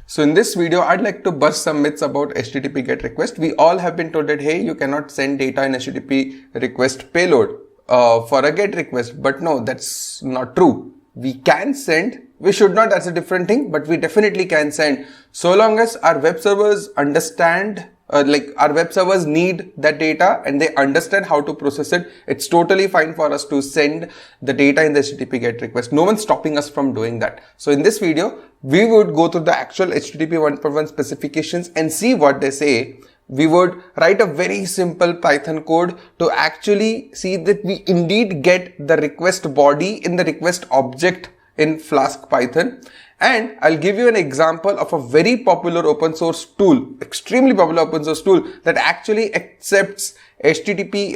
So in this video, I'd like to bust some myths about HTTP GET request. We all have been told that, hey, you cannot send data in HTTP request payload for a GET request. But no, that's not true. We can send, we should not, that's a different thing, but we definitely can send so long as our web servers understand, our web servers need that data and they understand how to process it. It's totally fine for us to send the data in the HTTP GET request. No one's stopping us from doing that. So in this video, we would go through the actual HTTP 1.1 specifications and see what they say. We would write a very simple Python code to actually see that we indeed get the request body in the request object in Flask Python. And I'll give you an example of a very popular open source tool, extremely popular open source tool that actually accepts HTTP,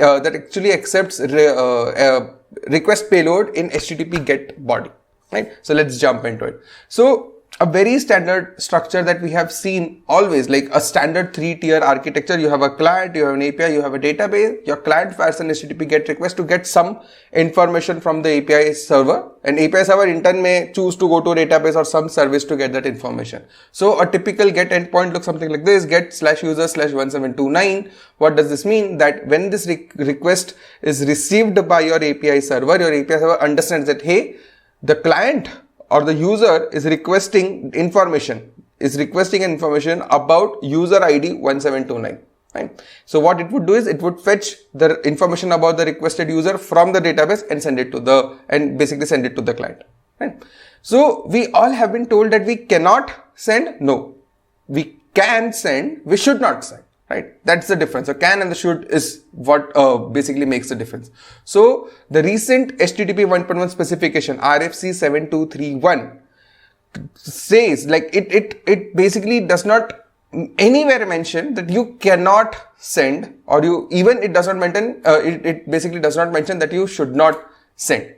request payload in HTTP GET body, right? So let's jump into it. So a very standard structure that we have seen always, like a standard 3-tier architecture. You have a client, you have an API, you have a database. Your client fires an HTTP GET request to get some information from the API server. And API server in turn may choose to go to a database or some service to get that information. So a typical GET endpoint looks something like this: get/user/1729. What does this mean? That when this request is received by your API server understands that, hey, the client or the user is requesting information about user ID 1729. Right? So what it would do is it would fetch the information about the requested user from the database and send it to the client. Right? So we all have been told that we cannot send. No, we can send. We should not send. Right? That's the difference. So can and the should is what basically makes the difference. So the recent HTTP 1.1 specification RFC 7231 says, like, it basically does not anywhere mention that you cannot send, or it does not mention, it basically does not mention that you should not send.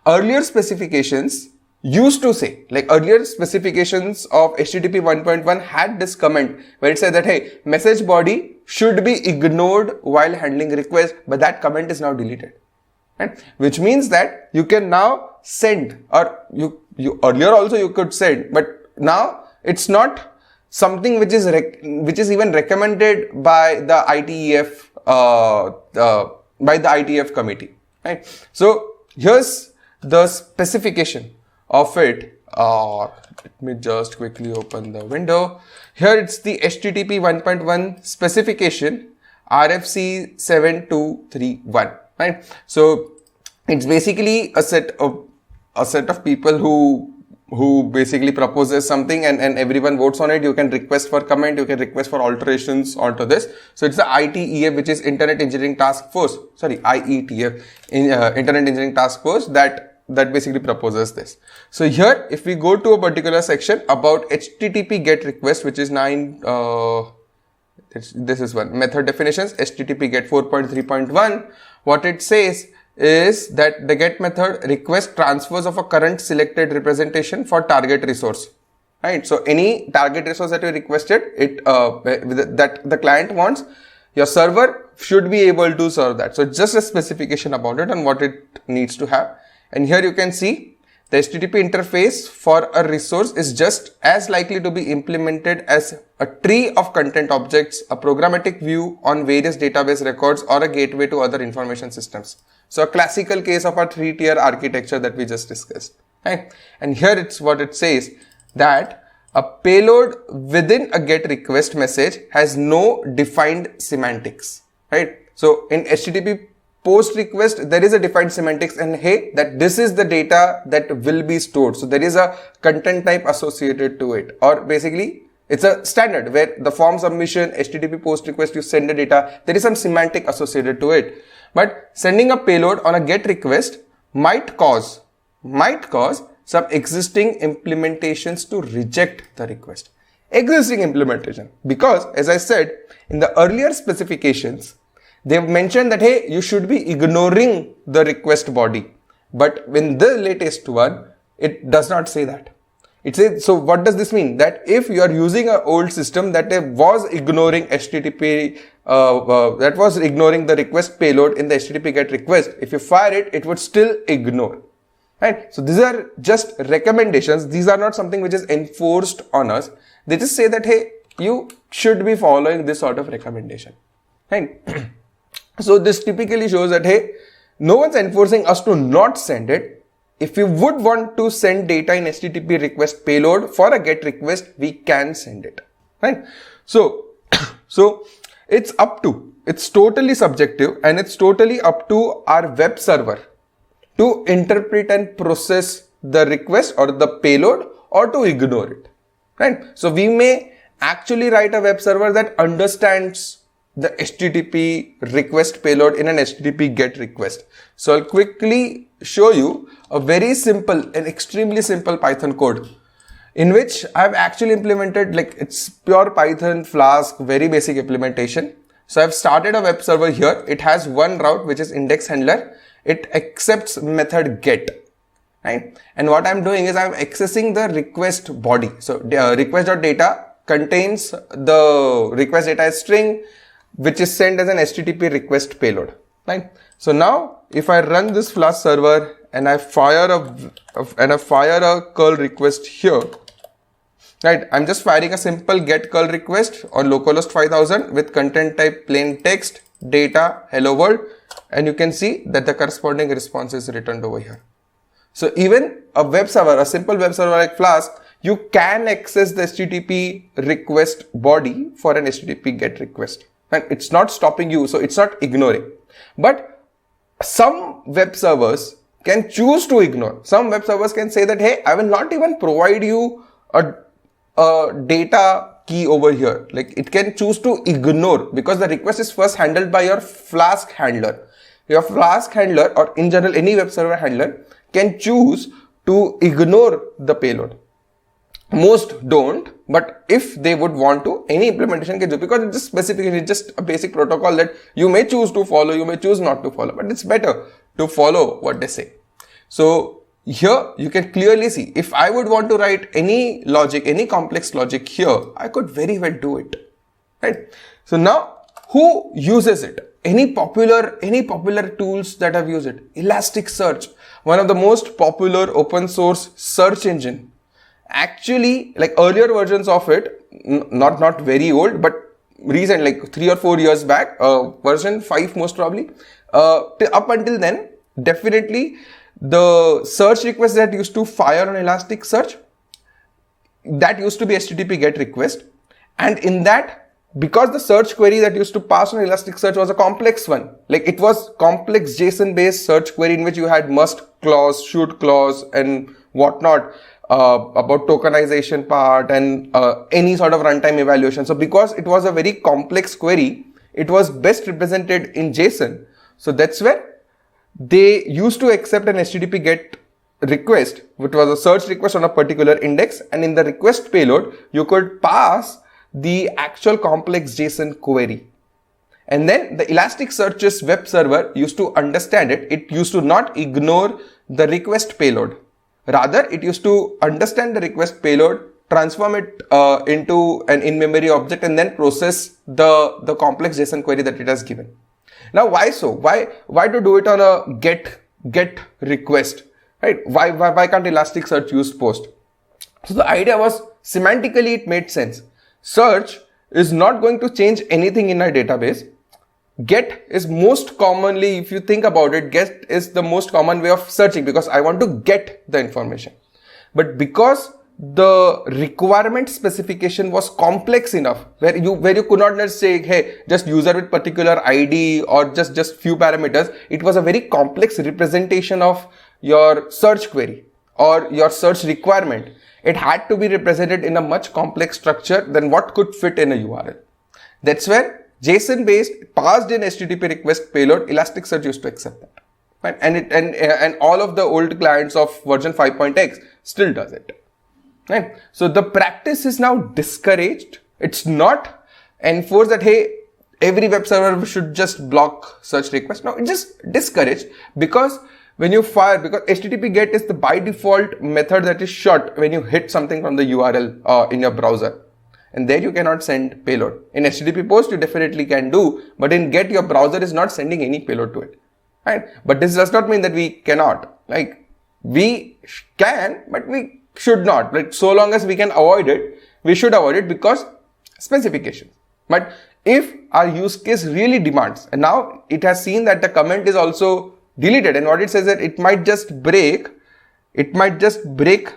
Earlier specifications used to say, like earlier specifications of HTTP 1.1 had this comment where it said that, hey, message body should be ignored while handling request, but that comment is now deleted. Right? Which means that you can now send, or you earlier also you could send, but now it's not something which is even recommended by the IETF committee. Right? So here's the specification of it. Let me just quickly open the window. Here it's the HTTP 1.1 specification RFC 7231. Right? So it's basically a set of people who basically proposes something and everyone votes on it. You can request for comment, you can request for alterations onto this. So it's the IETF, which is Internet Engineering Task Force. Sorry, IETF, Internet Engineering Task Force that basically proposes this. So here, if we go to a particular section about HTTP GET request, which is 9, this is one, method definitions, HTTP GET 4.3.1, what it says is that the GET method requests transfers of a current selected representation for target resource. Right? So any target resource that you requested, that the client wants, your server should be able to serve that. So just a specification about it and what it needs to have. And here you can see the HTTP interface for a resource is just as likely to be implemented as a tree of content objects, a programmatic view on various database records, or a gateway to other information systems. So a classical case of a 3-tier architecture that we just discussed. Right? And here it's what it says, that a payload within a GET request message has no defined semantics. Right? So in HTTP post request, there is a defined semantics, and hey, that this is the data that will be stored. So there is a content type associated to it, or basically it's a standard where the form submission, HTTP post request, you send the data, there is some semantic associated to it. But sending a payload on a GET request might cause some existing implementations to reject the request. Existing implementation, because as I said, in the earlier specifications, they've mentioned that, hey, you should be ignoring the request body. But in the latest one, it does not say that. It says, so what does this mean? That if you are using an old system that was ignoring HTTP, that was ignoring the request payload in the HTTP GET request, if you fire it, it would still ignore. Right? So these are just recommendations. These are not something which is enforced on us. They just say that, hey, you should be following this sort of recommendation, right? So this typically shows that, hey, no one's enforcing us to not send it. If you would want to send data in HTTP request payload for a GET request, we can send it, right? So it's totally subjective, and it's totally up to our web server to interpret and process the request or the payload or to ignore it, right? So we may actually write a web server that understands the HTTP request payload in an HTTP GET request. So I'll quickly show you a very simple and extremely simple Python code in which I've actually implemented, like, it's pure Python Flask, very basic implementation. So I've started a web server here. It has one route, which is index handler. It accepts method get, right? And what I'm doing is I'm accessing the request body. So request.data contains the request data string, which is sent as an HTTP request payload, right? So now if I run this Flask server and I fire a curl request here, right? I'm just firing a simple get curl request on localhost 5000 with content type plain text, data, hello world, and you can see that the corresponding response is returned over here. So even a web server, a simple web server like Flask, you can access the HTTP request body for an HTTP GET request, and it's not stopping you, so it's not ignoring. But some web servers can choose to ignore. Some web servers can say that, hey, I will not even provide you a data key over here. Like, it can choose to ignore because the request is first handled by your Flask handler. Your Flask handler, or in general any web server handler, can choose to ignore the payload. Most don't, but if they would want to, any implementation can do, because it's just specifically just a basic protocol that you may choose to follow, you may choose not to follow, but it's better to follow what they say. So here you can clearly see, if I would want to write any logic, any complex logic here, I could very well do it, right? So now who uses it? Any popular tools that have used it? Elasticsearch, one of the most popular open source search engine. Actually, like earlier versions of it, not very old, but recent, like 3 or 4 years back, version 5 most probably, up until then, definitely the search request that used to fire on Elasticsearch, that used to be HTTP GET request. And in that, because the search query that used to pass on Elasticsearch was a complex one, like it was complex JSON based search query in which you had must clause, should clause, and whatnot, about tokenization part and any sort of runtime evaluation. So because it was a very complex query, it was best represented in JSON. So that's where they used to accept an HTTP GET request, which was a search request on a particular index, and in the request payload, you could pass the actual complex JSON query. And then the Elasticsearch's web server used to understand it. It used to not ignore the request payload. Rather, it used to understand the request payload, transform it into an in-memory object, and then process the complex JSON query that it has given. Now, why so? Why to do it on a get request, right? Why can't Elasticsearch use post? So the idea was, semantically it made sense. Search is not going to change anything in our database. Get is most commonly, if you think about it, get is the most common way of searching because I want to get the information. But because the requirement specification was complex enough, where you could not just say, hey, just user with particular ID or just few parameters, it was a very complex representation of your search query or your search requirement. It had to be represented in a much complex structure than what could fit in a URL. That's where JSON based passed in HTTP request payload, Elasticsearch used to accept that, right? And all of the old clients of version 5.x still does it, right? So the practice is now discouraged. It's not enforced that, hey, every web server should just block such requests. No, it's just discouraged because when you fire, because HTTP GET is the by default method that is shot when you hit something from the URL in your browser. And there you cannot send payload. In HTTP post, you definitely can do, but in GET, your browser is not sending any payload to it, right? But this does not mean that we cannot. Like, we can, but we should not. Like, so long as we can avoid it, we should avoid it because specifications. But if our use case really demands, and now it has seen that the comment is also deleted, and what it says that it might just break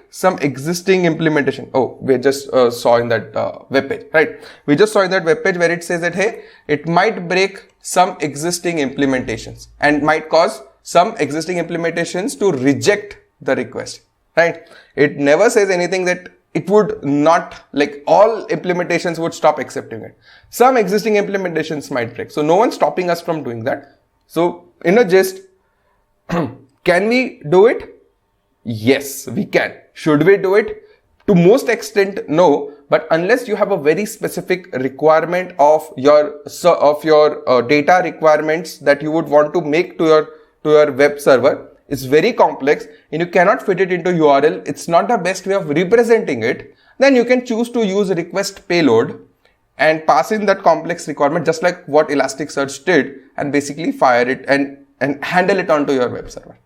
some existing implementation. Oh, we just saw in that web page, right? We just saw in that web page where it says that, hey, it might break some existing implementations and might cause some existing implementations to reject the request, right? It never says anything that it would not, like all implementations would stop accepting it. Some existing implementations might break. So no one's stopping us from doing that. So in a gist, can we do it? Yes, we can. Should we do it? To most extent, no. But unless you have a very specific requirement of your data requirements that you would want to make to your web server, it's very complex and you cannot fit it into URL. It's not the best way of representing it. Then you can choose to use request payload and pass in that complex requirement just like what Elasticsearch did, and basically fire it and handle it onto your web server.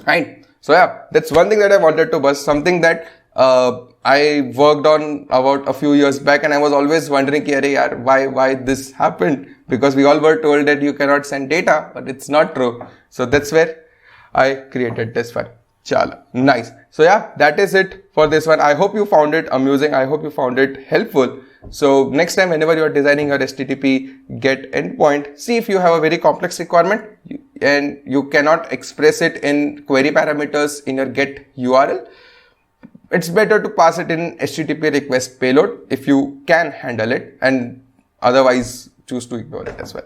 Right. So yeah, that's one thing that I wanted to bust, something that I worked on about a few years back, and I was always wondering why this happened, because we all were told that you cannot send data, but it's not true. So that's where I created this one. Chala, nice. So yeah, that is it for this one. I hope you found it amusing. I hope you found it helpful. So next time, whenever you are designing your HTTP GET endpoint, see if you have a very complex requirement and you cannot express it in query parameters in your GET URL. It's better to pass it in HTTP request payload if you can handle it, and otherwise choose to ignore it as well.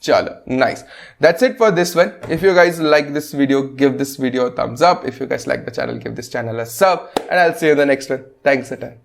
Chala, nice. That's it for this one. If you guys like this video, give this video a thumbs up. If you guys like the channel, give this channel a sub, and I'll see you in the next one. Thanks a ton.